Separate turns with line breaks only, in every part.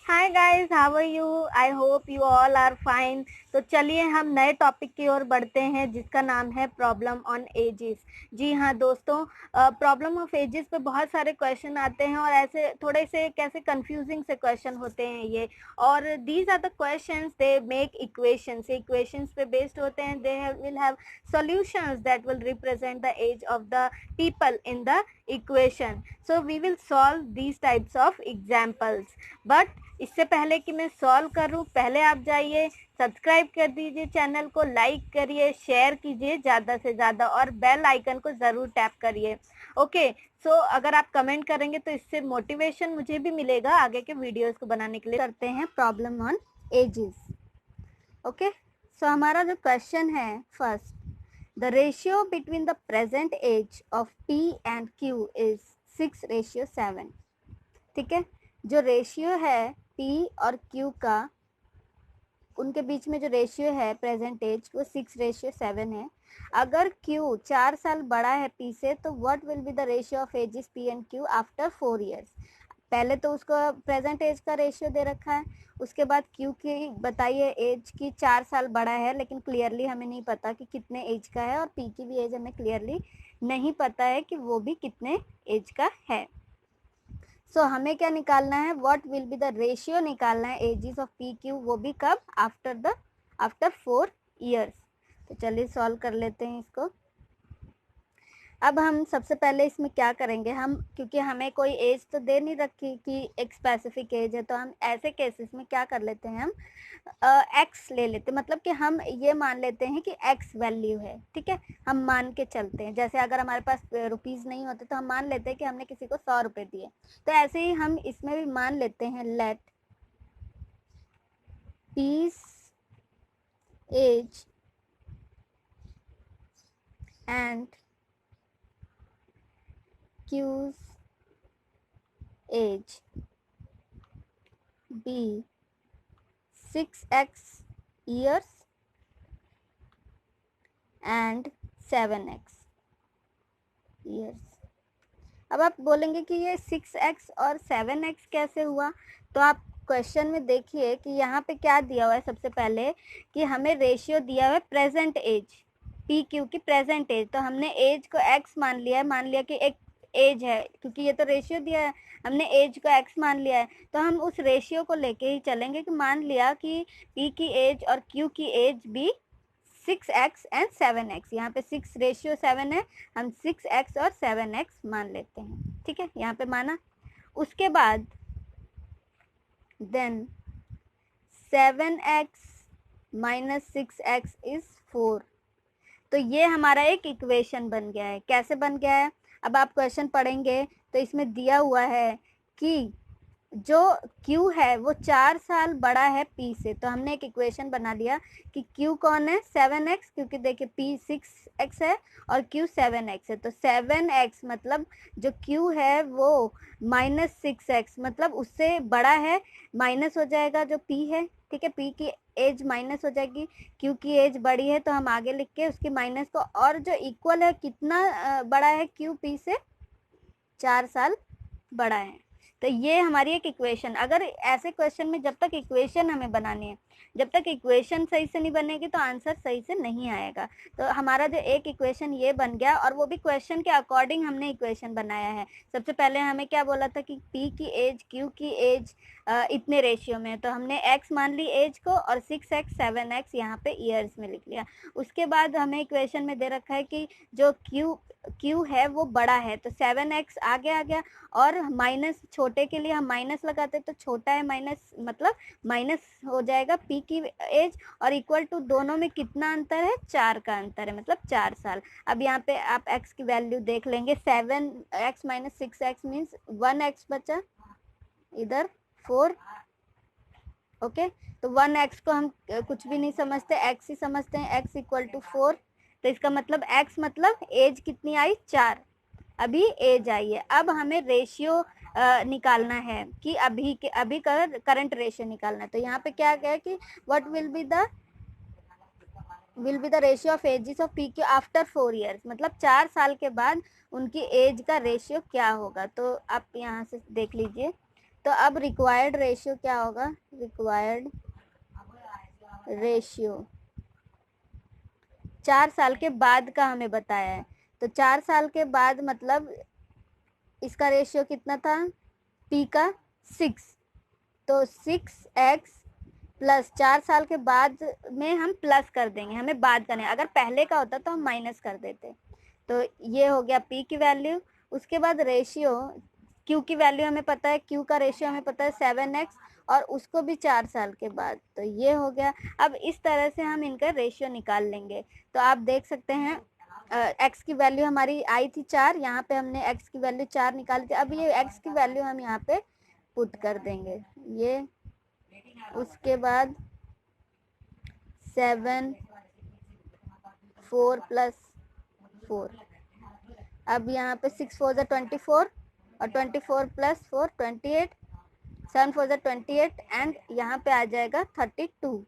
Hi guys, how are you? I hope you all are fine. तो चलिए हम नए टॉपिक की ओर बढ़ते हैं जिसका नाम है प्रॉब्लम ऑन एजेस। जी हाँ दोस्तों, प्रॉब्लम ऑफ एजेस पे बहुत सारे क्वेश्चन आते हैं और ऐसे थोड़े से कैसे कंफ्यूजिंग से क्वेश्चन होते हैं ये। और these are the questions, they make equations, equations पे बेस्ड होते हैं। They will have solutions that will represent the age of the people in the equation. So we will solve these types of examples. But इससे पहले कि मैं solve करूं, पहले आप जाइए सब्सक्राइब कर दीजिए, चैनल को लाइक करिए, शेयर कीजिए ज़्यादा से ज़्यादा और बेल आइकन को ज़रूर टैप करिए। ओके, सो अगर आप कमेंट करेंगे तो इससे मोटिवेशन मुझे भी मिलेगा आगे के वीडियोस को बनाने के लिए। करते हैं प्रॉब्लम ऑन एजेस। ओके, सो हमारा जो क्वेश्चन है first, the ratio between the present age of P and Q is 6:7। ठीक है, जो रेशियो है P और Q का, उनके बीच में जो रेशियो है प्रेजेंट एज वो 6:7 है। अगर Q 4 साल बड़ा है P से तो what will be the ratio of ages P and Q after 4 years. पहले तो उसको प्रेजेंट एज का रेशियो दे रखा है, उसके बाद Q की बताइए एज की 4 साल बड़ा है, लेकिन क्लियरली हमें नहीं पता कि कितने एज का है, और P की भी एज हमें क्लियरली नहीं पता है कि वो भी कितने एज का है। सो हमें क्या निकालना है, what will be the ratio निकालना है एजेस ऑफ पी क्यू, वो भी कब, आफ्टर 4 ईयर्स। तो चलिए सॉल्व कर लेते हैं इसको। अब हम सबसे पहले इसमें क्या करेंगे, हम क्योंकि हमें कोई एज तो दे नहीं रखी कि एक स्पेसिफिक एज है, तो हम ऐसे केसेस में क्या कर लेते हैं, हम एक्स ले लेते हैं, मतलब कि हम ये मान लेते हैं कि एक्स वैल्यू है। ठीक है, हम मान के चलते हैं, जैसे अगर हमारे पास रुपीज़ नहीं होते तो हम मान लेते हैं कि हमने किसी को 100 रुपये दिए, तो ऐसे ही हम इसमें भी मान लेते हैं let P's age and Q's age be 6x years and 7x years। अब आप बोलेंगे कि ये 6x और 7x कैसे हुआ, तो आप क्वेश्चन में देखिए कि यहाँ पे क्या दिया हुआ है। सबसे पहले कि हमें रेशियो दिया हुआ है प्रेजेंट एज, पी क्यू की प्रेजेंट एज, तो हमने एज को x मान लिया है, मान लिया कि एक एज है, क्योंकि ये तो रेशियो दिया है, हमने एज को x मान लिया है, तो हम उस रेशियो को लेके ही चलेंगे कि मान लिया कि p की एज और q की एज भी 6x एंड 7x, यहाँ पे 6:7 है, हम 6x और 7x मान लेते हैं। ठीक है, यहाँ पे माना। उसके बाद then 7x minus 6x is 4, तो ये हमारा एक इक्वेशन बन गया है। कैसे बन गया है, अब आप क्वेश्चन पढ़ेंगे तो इसमें दिया हुआ है कि जो Q है वो 4 साल बड़ा है P से, तो हमने एक इक्वेशन बना दिया कि Q कौन है, 7x, क्योंकि देखिए P 6x है और Q 7x है, तो 7x मतलब जो Q है वो -6x, मतलब उससे बड़ा है, माइनस हो जाएगा जो P है। ठीक है, P की एज माइनस हो जाएगी, Q की एज बड़ी है तो हम आगे लिख के उसकी माइनस को, और जो इक्वल है कितना बड़ा है Q P से, 4 साल बड़ा है। तो ये हमारी एक इक्वेशन, अगर ऐसे क्वेश्चन में जब तक इक्वेशन हमें बनानी है, जब तक इक्वेशन सही से नहीं बनेगी तो आंसर सही से नहीं आएगा। तो हमारा जो एक इक्वेशन ये बन गया, और वो भी क्वेश्चन के अकॉर्डिंग हमने इक्वेशन बनाया है। सबसे पहले हमें क्या बोला था कि P की एज Q की एज इतने रेशियो में, तो हमने x मान ली एज को, और 6x 7x यहाँ पे ईयर्स में लिख लिया। उसके बाद हमें इक्वेशन में दे रखा है कि जो Q है वो बड़ा है, तो 7x आगे आ गया, और माइनस छोटे के लिए हम माइनस लगाते, तो छोटा है माइनस, मतलब माइनस हो जाएगा P की एज, और इक्वल टू दोनों में कितना अंतर है, 4 का अंतर है, मतलब 4 साल। अब यहाँ पे आप x की वैल्यू देख लेंगे, 7x minus 6x means 1x बचा, इधर 4। ओके, तो 1x को हम कुछ भी नहीं समझते, x ही समझते हैं, x इक्वल टू 4, तो इसका मतलब x मतलब एज कितनी आई, 4, अभी एज आई है। अब हमें रेशियो निकालना है कि अभी का करंट रेशियो निकालना है, तो यहाँ पे क्या गया कि what will be the ratio of ages of P Q after 4 years, मतलब 4 साल के बाद उनकी एज का रेशियो क्या होगा। तो आप यहाँ से देख लीजिए, तो अब रिक्वायर्ड रेशियो क्या होगा, रिक्वायर्ड रेशियो 4 साल के बाद का हमें बताया है, तो 4 साल के बाद मतलब इसका रेशियो कितना था, पी का 6, तो 6x प्लस 4 साल के बाद में हम प्लस कर देंगे, हमें बाद करना है, अगर पहले का होता तो हम माइनस कर देते। तो ये हो गया p की वैल्यू। उसके बाद रेशियो q की वैल्यू हमें पता है, q का रेशियो हमें पता है 7x, और उसको भी 4 साल के बाद, तो ये हो गया। अब इस तरह से हम इनका रेशियो निकाल लेंगे। तो आप देख सकते हैं x की वैल्यू हमारी आई थी 4, यहाँ पे हमने x की वैल्यू 4 निकाली थी। अब ये x की वैल्यू हम यहाँ पे पुट कर देंगे, ये उसके बाद 7 4 प्लस 4, अब यहाँ पे 6 4 ज़ा 24 और 24 प्लस 4 28, 7 4 ज़ा 28 एंड यहाँ पे आ जाएगा 32।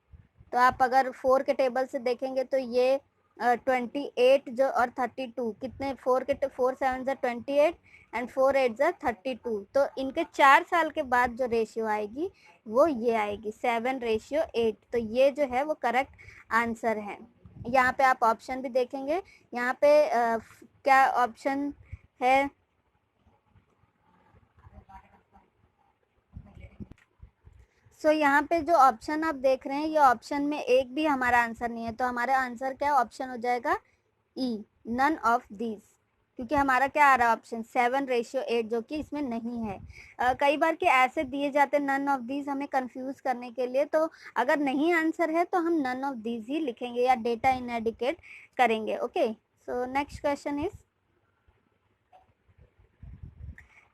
तो आप अगर 4 के टेबल से देखेंगे तो ये 28 जो और 32 कितने, 4 के 4 7 ज़ा 28 एंड 4 8 ज़ा 32। तो इनके 4 साल के बाद जो रेशियो आएगी वो ये आएगी 7:8। तो ये जो है वो करेक्ट आंसर है। यहाँ पे आप ऑप्शन भी देखेंगे, यहाँ पे क्या ऑप्शन है, यहाँ पे जो ऑप्शन आप देख रहे हैं ये ऑप्शन में एक भी हमारा आंसर नहीं है, तो हमारा आंसर क्या ऑप्शन हो जाएगा ई, नन ऑफ दीज, क्योंकि हमारा क्या आ रहा है ऑप्शन 7:8 जो कि इसमें नहीं है। कई बार के ऐसे दिए जाते नन ऑफ दीज हमें कंफ्यूज करने के लिए, तो अगर नहीं आंसर है तो हम नन ऑफ दीज ही लिखेंगे या डेटा इनएडिक्वेट करेंगे। Okay, so next question is,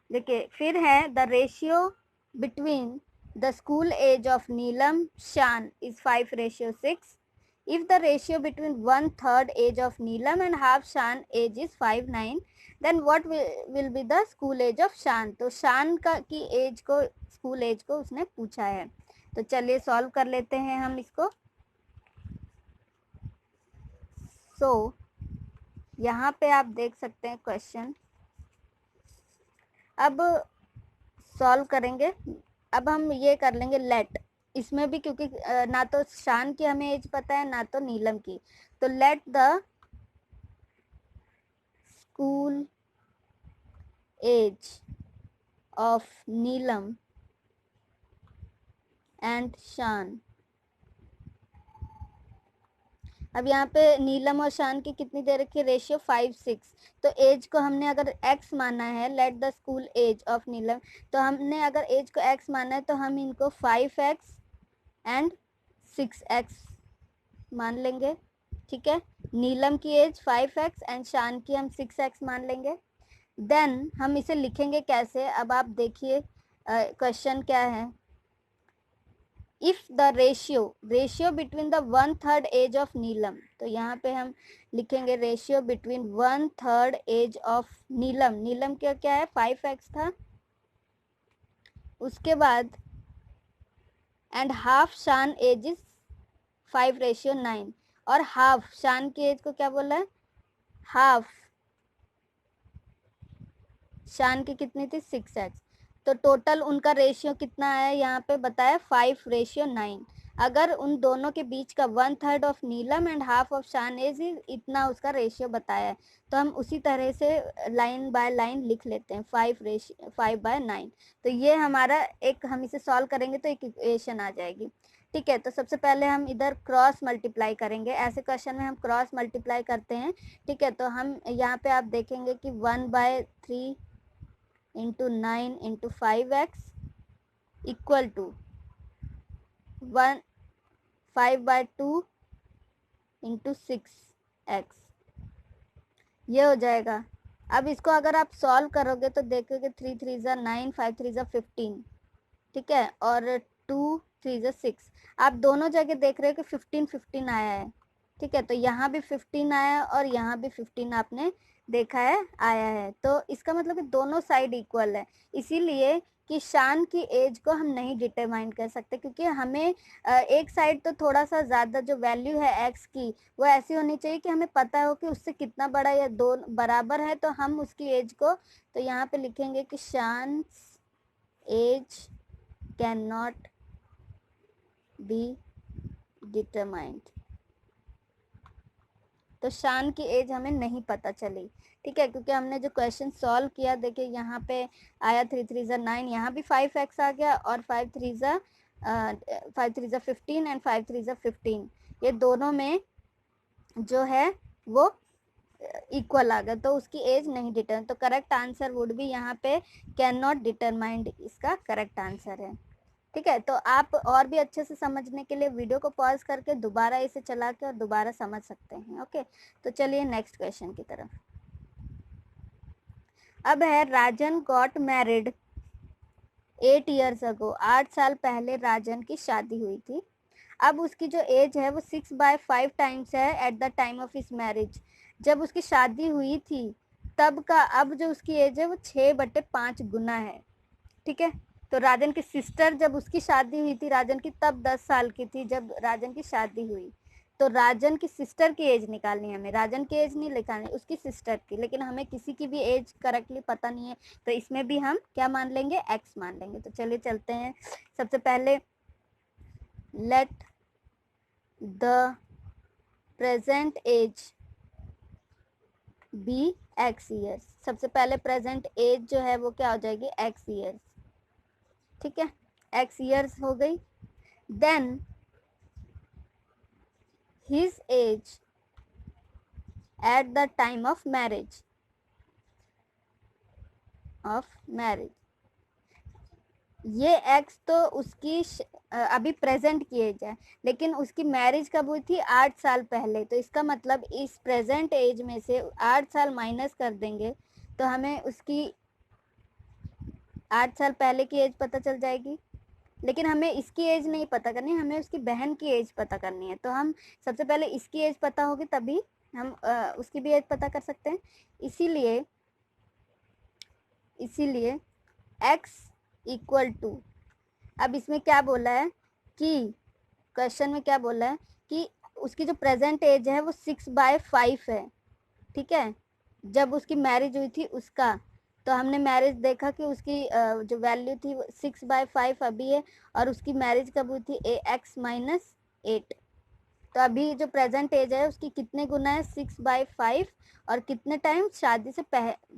देखिए फिर है the ratio between the school age of Neelam Shan is 5:6. If the ratio between 1/3 age of Neelam and half Shan age is 5:9, then what will be the school age of Shan? तो शान का की as को, school as को उसने पूछा है। तो चलिए सॉल्व कर लेते हैं हम इसको। यहाँ पे आप देख सकते हैं क्वेश्चन, अब सॉल्व करेंगे। अब हम ये कर लेंगे लेट, इसमें भी क्योंकि ना तो शान की हमें एज पता है ना तो नीलम की, तो let the school age of Neelam and Shan. अब यहाँ पे नीलम और शान की कितनी दे रखी है, रेशियो 5:6। तो एज को हमने अगर x माना है, let the school age of Neelam, तो हमने अगर एज को x माना है तो हम इनको 5x एंड 6x मान लेंगे। ठीक है, नीलम की एज 5x एंड शान की हम 6x मान लेंगे। देन हम इसे लिखेंगे कैसे, अब आप देखिए क्वेश्चन क्या है, if the ratio between the 1/3 age of Neelam, तो यहाँ पे हम लिखेंगे ratio between 1/3 age of Neelam, Neelam का क्या है 5x था, उसके बाद and half Shaan age is 5:9, और हाफ शान की एज को क्या बोला है, हाफ शान की कितनी थी 6x, तो टोटल उनका रेशियो कितना है यहाँ पे बताया 5:9। अगर उन दोनों के बीच का 1/3 of Neelam and half of शान एज इतना उसका रेशियो बताया है, तो हम उसी तरह से लाइन बाय लाइन लिख लेते हैं 5:9। तो ये हमारा एक, हम इसे सॉल्व करेंगे तो एक इक्वेशन आ जाएगी। ठीक है, तो सबसे पहले हम इधर क्रॉस मल्टीप्लाई करेंगे, ऐसे क्वेश्चन में हम क्रॉस मल्टीप्लाई करते हैं। ठीक है, तो हम यहाँ पे आप देखेंगे कि 1/3 into 9 into 5x equal to 5/2 into 6x, ये हो जाएगा। अब इसको अगर आप सॉल्व करोगे तो देखोगे 3 3 ज़ा 9, 5 3 ज़ा 15, ठीक है, और 2 3 ज़ा 6, आप दोनों जगह देख रहे हो कि 15 15 आया है। ठीक है, तो यहाँ भी 15 आया और यहाँ भी 15 आपने देखा है आया है, तो इसका मतलब कि दोनों साइड इक्वल है, इसीलिए कि शान की एज को हम नहीं डिटरमाइन कर सकते, क्योंकि हमें एक साइड तो थोड़ा सा ज़्यादा जो वैल्यू है एक्स की वो ऐसी होनी चाहिए कि हमें पता हो कि उससे कितना बड़ा या दो बराबर है, तो हम उसकी एज को, तो यहाँ पे लिखेंगे कि Shan age can not be determined. तो शान की एज हमें नहीं पता चली, ठीक है, क्योंकि हमने जो क्वेश्चन सॉल्व किया, देखिए यहाँ पे आया 3 3 ज़ा 9, यहाँ भी 5x आ गया, और 5 3 ज़ा 15 एंड 5 3 ज़ा 15, ये दोनों में जो है वो इक्वल आ गया, तो उसकी एज नहीं डिटरमाइन। तो करेक्ट आंसर वुड भी यहाँ पे कैन नॉट डिटरमाइंड इसका करेक्ट आंसर है, ठीक है। तो आप और भी अच्छे से समझने के लिए वीडियो को पॉज करके दोबारा इसे चला के और दोबारा समझ सकते हैं। ओके, तो चलिए नेक्स्ट क्वेश्चन की तरफ। अब है राजन गॉट मैरिड 8 years ago, 8 साल पहले राजन की शादी हुई थी। अब उसकी जो एज है वो 6/5 टाइम्स है eight the time of his marriage. जब उसकी शादी हुई थी तब का अब जो उसकी एज है वो 6/5 गुना है, ठीक है। तो राजन की सिस्टर जब उसकी शादी हुई थी राजन की, तब 10 साल की थी जब राजन की शादी हुई। तो राजन की सिस्टर की एज निकालनी है हमें, राजन की एज नहीं निकालनी, उसकी सिस्टर की। लेकिन हमें किसी की भी एज करेक्टली पता नहीं है, तो इसमें भी हम क्या मान लेंगे, एक्स मान लेंगे। तो चलिए चलते हैं। सबसे पहले let the present age be X years. सबसे पहले प्रेजेंट एज जो है वो क्या हो जाएगी, एक्स ईयर्स, ठीक है, एक्स ईयर्स हो गई। Then his age at the time of marriage, ये एक्स तो उसकी अभी प्रेजेंट की एज है, लेकिन उसकी मैरिज कब हुई थी, 8 साल पहले। तो इसका मतलब इस प्रेजेंट एज में से 8 साल माइनस कर देंगे तो हमें उसकी 8 साल पहले की एज पता चल जाएगी। लेकिन हमें इसकी एज नहीं पता करनी, हमें उसकी बहन की एज पता करनी है। तो हम सबसे पहले इसकी एज पता होगी तभी हम उसकी भी एज पता कर सकते हैं। इसीलिए x इक्वल टू, अब इसमें क्या बोला है कि क्वेश्चन में क्या बोला है कि उसकी जो प्रेजेंट एज है वो 6/5 है, ठीक है, जब उसकी मैरिज हुई थी उसका। तो हमने मैरिज देखा कि उसकी जो वैल्यू थी वो 6/5 अभी है, और उसकी मैरिज कब हुई थी, x-8। तो अभी जो प्रेजेंट एज है उसकी कितने गुना है, 6/5, और कितने टाइम, शादी से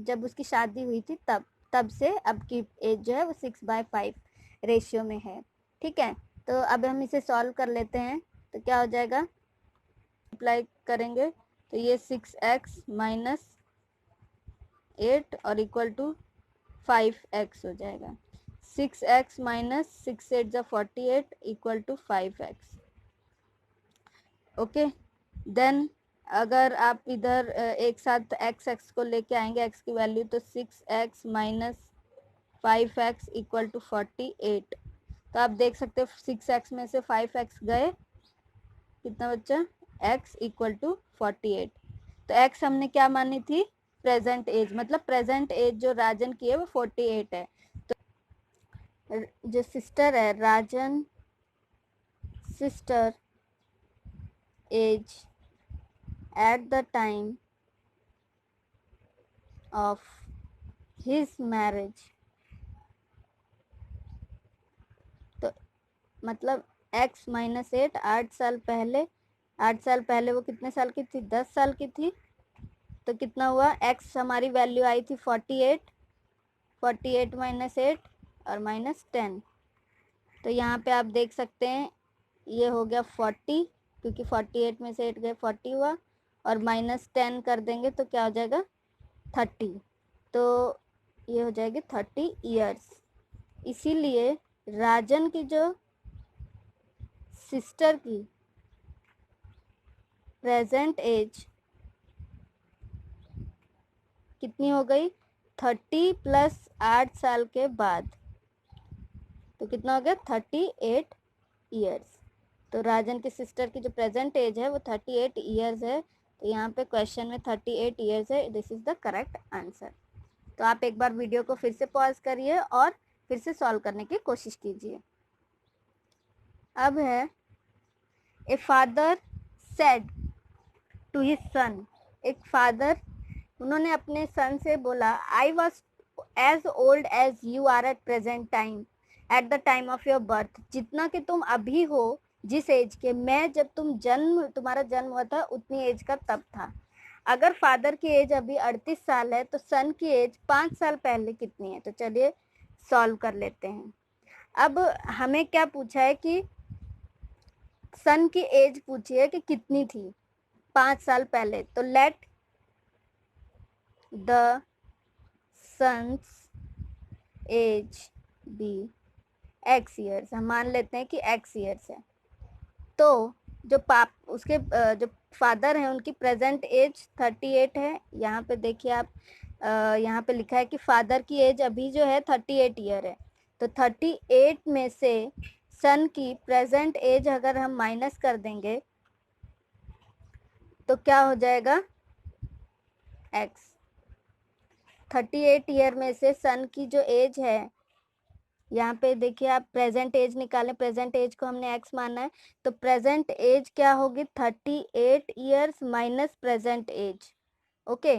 जब उसकी शादी हुई थी तब से अब की एज जो है वो 6/5 रेशियो में है, ठीक है। तो अब हम इसे सॉल्व कर लेते हैं। तो क्या हो जाएगा, अप्लाई करेंगे तो ये 6x माइनस 8 और इक्वल टू 5x हो जाएगा। 6x माइनस 6 8 ज़ा 48 equal to 5x। Okay, then अगर आप इधर एक साथ x को लेके आएंगे, x की वैल्यू, तो 6x minus 5x equal to 48। तो आप देख सकते हो 6x में से 5x गए, कितना बच्चा, x इक्वल टू 48। तो x हमने क्या मानी थी, प्रेजेंट एज, मतलब प्रेजेंट एज जो राजन की है वो 48 है। तो जो सिस्टर है, Rajan sister age at the time of his marriage, तो मतलब x माइनस 8, 8 साल पहले, 8 साल पहले वो कितने साल की थी, 10 साल की थी। तो कितना हुआ, x हमारी वैल्यू आई थी 48, 48 माइनस 8 और माइनस 10। तो यहाँ पे आप देख सकते हैं ये हो गया 40, क्योंकि 48 में से 8 गए 40 हुआ, और माइनस 10 कर देंगे तो क्या हो जाएगा, 30। तो ये हो जाएगी 30 ईयर्स। इसीलिए राजन की जो सिस्टर की प्रेजेंट एज कितनी हो गई, 30 प्लस 8 साल के बाद, तो कितना हो गया, 38 ईयर्स। तो राजन की सिस्टर की जो प्रेजेंट एज है वो 38 ईयर्स है। तो यहाँ पे क्वेश्चन में 38 ईयर्स है, this is the correct answer. तो आप एक बार वीडियो को फिर से पॉज करिए और फिर से सॉल्व करने की कोशिश कीजिए। अब है a father said to his son, एक फादर, उन्होंने अपने सन से बोला, I was as old as you are at present time at the time of your birth, जितना कि तुम अभी हो जिस एज के, मैं जब तुम्हारा जन्म हुआ था उतनी एज का तब था। अगर फादर की एज अभी 38 साल है तो सन की एज 5 साल पहले कितनी है? तो चलिए सॉल्व कर लेते हैं। अब हमें क्या पूछा है कि सन की एज पूछी है कि कितनी थी 5 साल पहले। तो let the son's age be X years, हम मान लेते हैं कि एक्स ईयर्स है। तो जो उसके जो फादर हैं उनकी प्रेजेंट एज 38 है। यहाँ पे देखिए आप, यहाँ पे लिखा है कि फादर की एज अभी जो है 38 ईयर है। तो 38 में से सन की प्रेजेंट एज अगर हम माइनस कर देंगे तो क्या हो जाएगा? एक्स। 38 ईयर में से सन की जो एज है, यहाँ पे देखिए आप प्रेजेंट एज निकालें, प्रेजेंट एज को हमने एक्स माना है, तो प्रेजेंट एज क्या होगी? 38 years minus present age. Okay,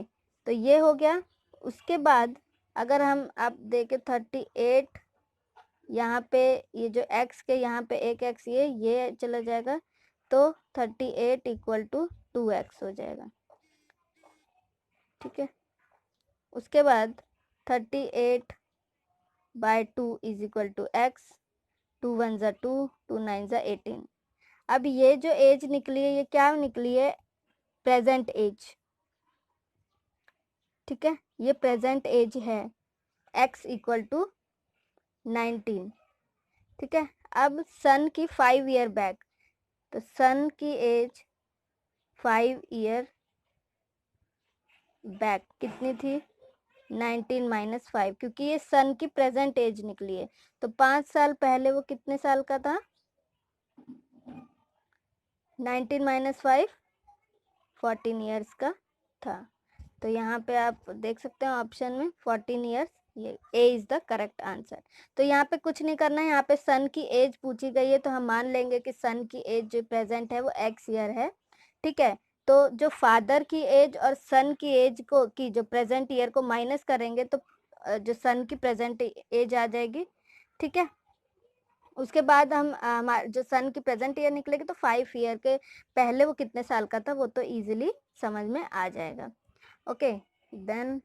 तो ये हो गया। उसके बाद अगर हम आप देखें 38, यहाँ पे ये जो एक्स के यहाँ पे एक एक्स ये चला जाएगा, तो 38 इक्वल टू 2x हो जाएगा। ठीक है, उसके बाद 38 by 2 is equal to X. 2 1 ज़ा 2, 2 9 ज़ा 18। अब ये जो एज निकली है ये क्या निकली है? Present age. ठीक है, ये प्रेजेंट एज है x इक्वल टू 19। ठीक है, अब सन की 5 ईयर बैक, तो सन की एज 5 ईयर बैक कितनी थी? 19 माइनस 5, क्योंकि ये सन की प्रेजेंट एज निकली है। तो 5 साल पहले वो कितने साल का था? 19 माइनस 5 14 ईयर्स का था। तो यहाँ पे आप देख सकते हैं ऑप्शन में 14 ईयर्स, ये ए इज द करेक्ट आंसर। तो यहाँ पे कुछ नहीं करना है, यहाँ पे सन की एज पूछी गई है तो हम मान लेंगे कि सन की एज जो प्रेजेंट है वो एक्स ईयर है। ठीक है, तो जो फादर की एज और सन की एज को की जो प्रेजेंट ईयर को माइनस करेंगे तो जो सन की प्रेजेंट एज आ जाएगी। ठीक है, उसके बाद हम जो सन की प्रेजेंट ईयर निकलेगी तो 5 ईयर के पहले वो कितने साल का था वो तो इजीली समझ में आ जाएगा। Okay, then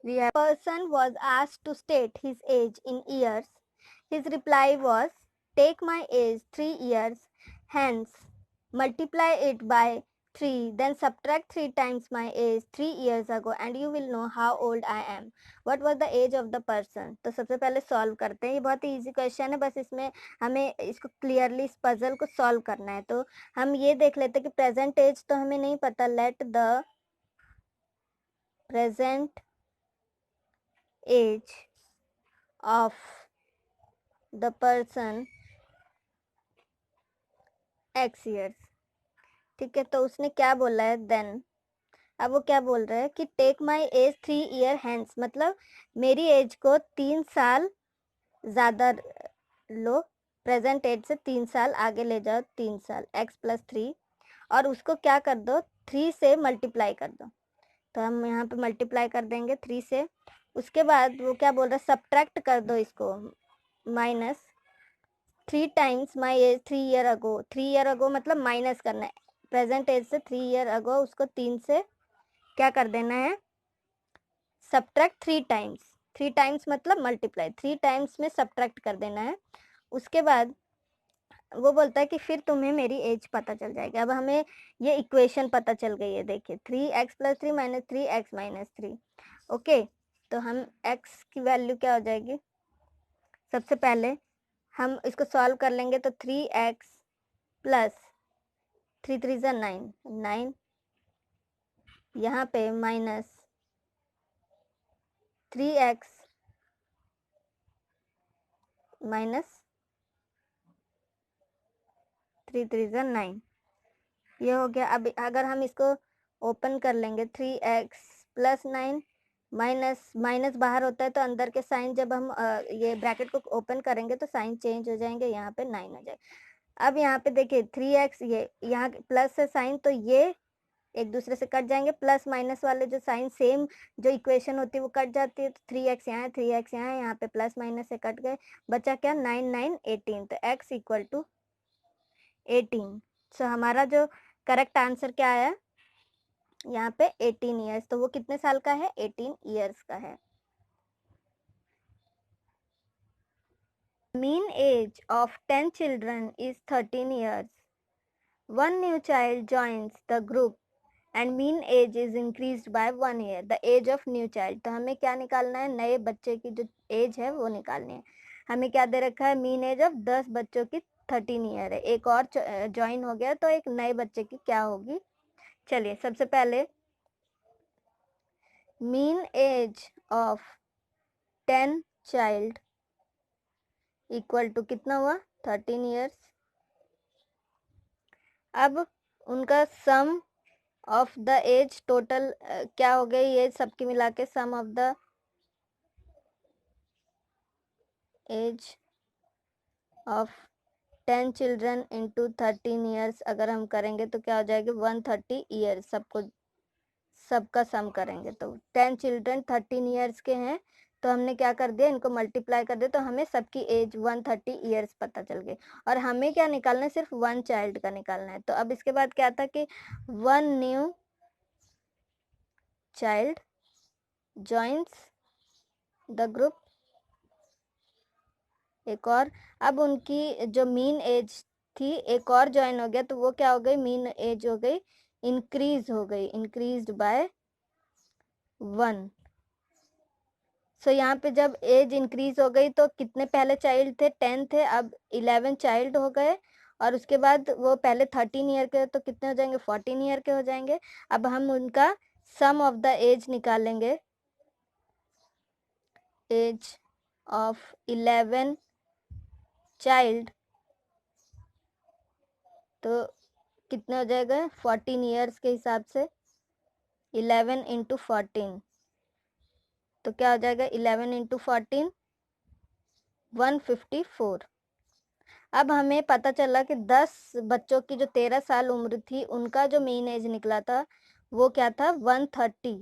we have person was asked to state his age in years. His reply was, take my age 3 years, hence multiply it by 3, then subtract 3 times my age 3 years ago and you will know how old I am. What was the age of the person? तो सबसे पहले solve करते हैं। ये बहुत ही easy question है, बस इसमें हमें इसको क्लियरली इस पजल को सॉल्व करना है। तो हम ये देख लेते हैं कि प्रेजेंट एज तो हमें नहीं पता। Late the present age of the person x years। ठीक है, तो उसने क्या बोला है देन। अब वो क्या बोल रहा है कि take my age 3 year hence, मतलब मेरी एज को 3 साल ज़्यादा लो, प्रेजेंट एज से 3 साल आगे ले जाओ, 3 साल x प्लस 3, और उसको क्या कर दो 3 से मल्टीप्लाई कर दो। तो हम यहाँ पे मल्टीप्लाई कर देंगे 3 से। उसके बाद वो क्या बोल रहा है, सब्ट्रैक्ट कर दो इसको, माइनस 3 टाइम्स माई age 3 year ago. 3 year ago मतलब माइनस करना है, प्रेजेंट एज से 3 ईयर अगो उसको 3 से क्या कर देना है, सब्ट्रैक्ट 3 टाइम्स। 3 टाइम्स मतलब मल्टीप्लाई, 3 टाइम्स में सब्ट्रैक्ट कर देना है। उसके बाद वो बोलता है कि फिर तुम्हें मेरी एज पता चल जाएगी। अब हमें ये इक्वेशन पता चल गई है, देखिए 3x plus 3 minus 3x minus 3। Okay, तो हम x की वैल्यू क्या हो जाएगी, सबसे पहले हम इसको सॉल्व कर लेंगे तो 3x प्लस 3 3 ज़ा 9, 9 यहाँ पे माइनस 3x माइनस 3 3 ज़ा 9, ये हो गया। अब अगर हम इसको ओपन कर लेंगे 3x प्लस 9 माइनस माइनस बाहर होता है तो अंदर के साइन जब हम ये ब्रैकेट को ओपन करेंगे तो साइन चेंज हो जाएंगे, यहाँ पे 9 हो जाएगा। अब यहाँ पे देखिए 3x, ये यहाँ प्लस है साइन, तो ये एक दूसरे से कट जाएंगे, प्लस माइनस वाले जो साइन सेम जो इक्वेशन होती है वो कट जाती है, तो 3x यहाँ है, 3x यहाँ है, यहाँ पे प्लस माइनस से कट गए, बचा क्या 9 9 18, तो x इक्वल टू 18। सो हमारा जो करेक्ट आंसर क्या आया यहाँ पे 18 ईयर्स, तो वो कितने साल का है 18 ईयर्स का है। Mean age of 10 children is 13 years. One new child joins the group and mean age is increased by 1 year. The age of new child, तो हमें क्या निकालना है, नए बच्चे की जो एज है वो निकालनी है। हमें क्या दे रखा है, मीन एज ऑफ 10 बच्चों की 13 ईयर है, एक और ज्वाइन हो गया तो एक नए बच्चे की क्या होगी। चलिए सबसे पहले mean age of 10 child equal to कितना हुआ 13 ईयर्स। अब उनका sum of the age total क्या हो गई, ये सबकी मिला के sum of the age of 10 children into 13 years अगर हम करेंगे तो क्या हो जाएगी 130 ईयर्स, सबका सम करेंगे तो 10 चिल्ड्रन 13 ईयर्स के हैं, तो हमने क्या कर दिया इनको मल्टीप्लाई कर दिया, तो हमें सबकी एज 130 ईयर्स पता चल गई। और हमें क्या निकालना है, सिर्फ वन चाइल्ड का निकालना है। तो अब इसके बाद क्या था कि one new child joins the group, एक और, अब उनकी जो मीन एज थी एक और ज्वाइन हो गया, तो वो क्या हो गई, मीन एज हो गई इंक्रीज हो गई, इंक्रीज्ड बाय 1। सो यहाँ पे जब एज इंक्रीज हो गई तो कितने पहले चाइल्ड थे 10 थे, अब 11 चाइल्ड हो गए, और उसके बाद वो पहले 13 ईयर के तो कितने हो जाएंगे 14 ईयर के हो जाएंगे। अब हम उनका सम ऑफ द एज निकालेंगे, एज ऑफ 11 चाइल्ड, तो कितने हो जाएगा 14 ईयर्स के हिसाब से 11 इंटू 14, तो क्या हो जाएगा 11 इंटू 14 154। अब हमें पता चला कि 10 बच्चों की जो 13 साल उम्र थी उनका जो मेन एज निकला था वो क्या था 130,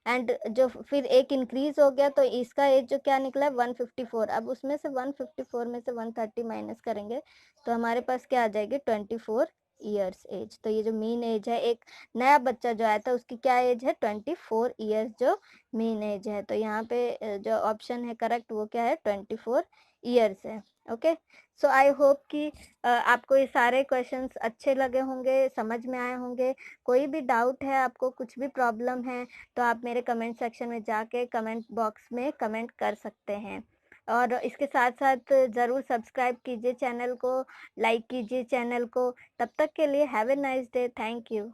एंड जो फिर एक इंक्रीज हो गया तो इसका एज जो क्या निकला 154। अब उसमें से 154 में से 130 माइनस करेंगे तो हमारे पास क्या आ जाएगी 24 ईयर्स एज। तो ये जो मीन एज है, एक नया बच्चा जो आया था उसकी क्या एज है 24 ईयर्स जो मीन एज है। तो यहाँ पे जो ऑप्शन है करेक्ट वो क्या है 24 ईयर्स है। ओके, सो आई होप कि आपको ये सारे क्वेश्चंस अच्छे लगे होंगे, समझ में आए होंगे। कोई भी डाउट है आपको, कुछ भी प्रॉब्लम है तो आप मेरे कमेंट सेक्शन में जाके कमेंट बॉक्स में कमेंट कर सकते हैं। और इसके साथ साथ ज़रूर सब्सक्राइब कीजिए चैनल को, लाइक कीजिए चैनल को। तब तक के लिए have a nice day, thank you.